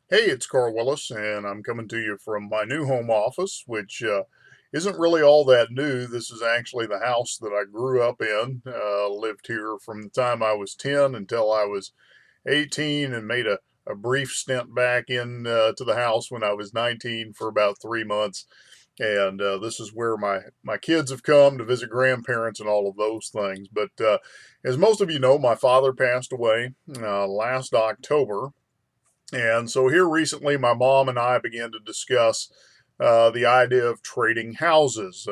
Hey, it's Carl Willis, and I'm coming to you from my new home office, which isn't really all that new. This is actually the house that I grew up in. Lived here from the time I was 10 until I was 18, and made a brief stint back in to the house when I was 19 for about 3 months. And this is where my kids have come to visit grandparents and all of those things. But as most of you know, my father passed away last October, and so here recently, my mom and I began to discuss the idea of trading houses.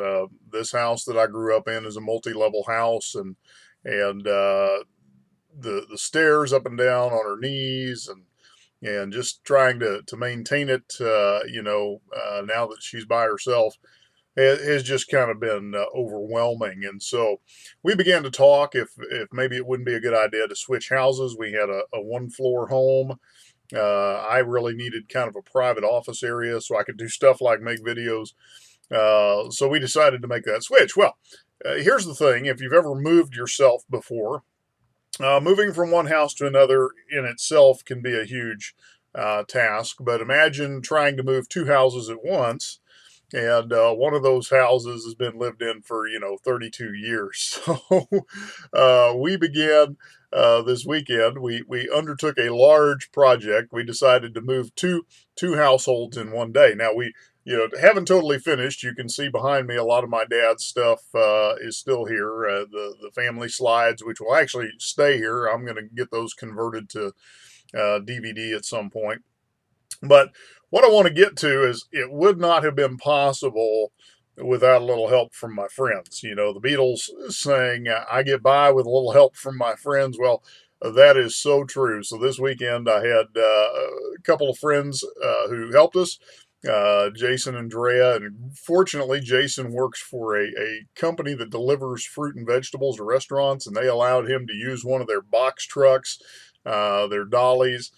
This house that I grew up in is a multi-level house, and the stairs up and down on her knees, and just trying to maintain it. Now that she's by herself, has just kind of been overwhelming. And so we began to talk if maybe it wouldn't be a good idea to switch houses. We had a one floor home. I really needed kind of a private office area so I could do stuff like make videos. So we decided to make that switch. Well, here's the thing: if you've ever moved yourself before, moving from one house to another in itself can be a huge task. But imagine trying to move two houses at once, and one of those houses has been lived in for 32 years. So we began this weekend. We undertook a large project. We decided to move two households in one day. Now we haven't totally finished. You can see behind me a lot of my dad's stuff is still here. The family slides, which will actually stay here. I'm going to get those converted to DVD at some point. But what I want to get to is it would not have been possible without a little help from my friends. The Beatles saying, I get by with a little help from my friends. Well, that is so true. So this weekend I had a couple of friends who helped us. Jason and Drea, and fortunately, Jason works for a company that delivers fruit and vegetables to restaurants, and they allowed him to use one of their box trucks, their dollies,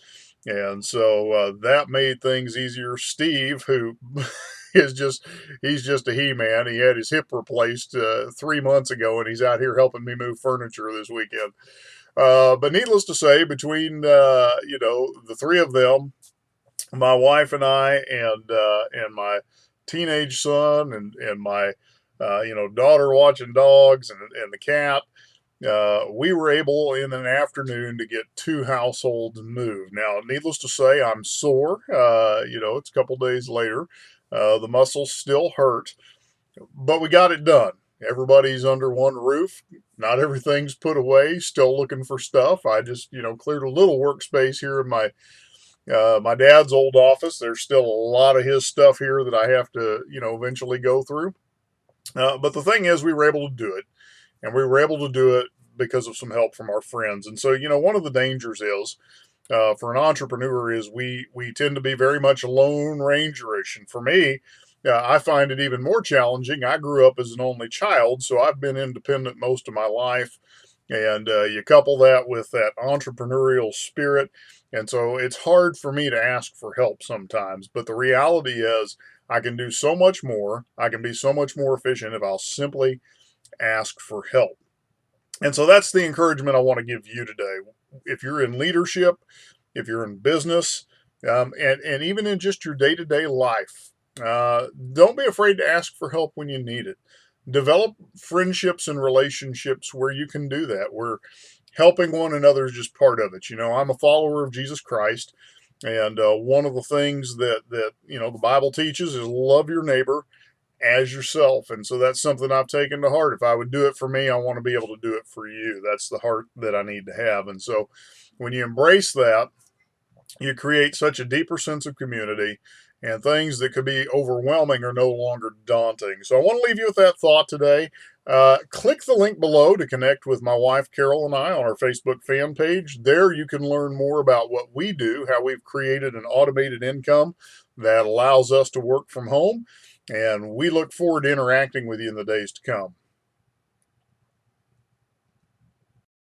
and so that made things easier. Steve, who is he's just a he-man. He had his hip replaced 3 months ago, and he's out here helping me move furniture this weekend. But needless to say, between the three of them, my wife and I, and my teenage son, and my daughter watching dogs, and the cat, we were able in an afternoon to get two households moved. Now, needless to say, I'm sore. It's a couple days later. The muscles still hurt, but we got it done. Everybody's under one roof. Not everything's put away. Still looking for stuff. I just, cleared a little workspace here in my dad's old office. There's still a lot of his stuff here that I have to, eventually go through. But the thing is, we were able to do it, and we were able to do it because of some help from our friends. And so, one of the dangers is for an entrepreneur is we tend to be very much lone rangerish. And for me, I find it even more challenging. I grew up as an only child, so I've been independent most of my life. And you couple that with that entrepreneurial spirit, and so it's hard for me to ask for help sometimes. But the reality is, I can do so much more. I can be so much more efficient if I'll simply ask for help. And so that's the encouragement I want to give you today. If you're in leadership, if you're in business, and even in just your day to day life, don't be afraid to ask for help when you need it. Develop friendships and relationships where you can do that, where helping one another is just part of it. I'm a follower of Jesus Christ. And one of the things that the Bible teaches is love your neighbor as yourself. And so that's something I've taken to heart. If I would do it for me, I want to be able to do it for you. That's the heart that I need to have. And so when you embrace that, you create such a deeper sense of community, and things that could be overwhelming are no longer daunting. So I want to leave you with that thought today. Click the link below to connect with my wife Carol and I on our Facebook fan page. There you can learn more about what we do, how we've created an automated income that allows us to work from home. And we look forward to interacting with you in the days to come.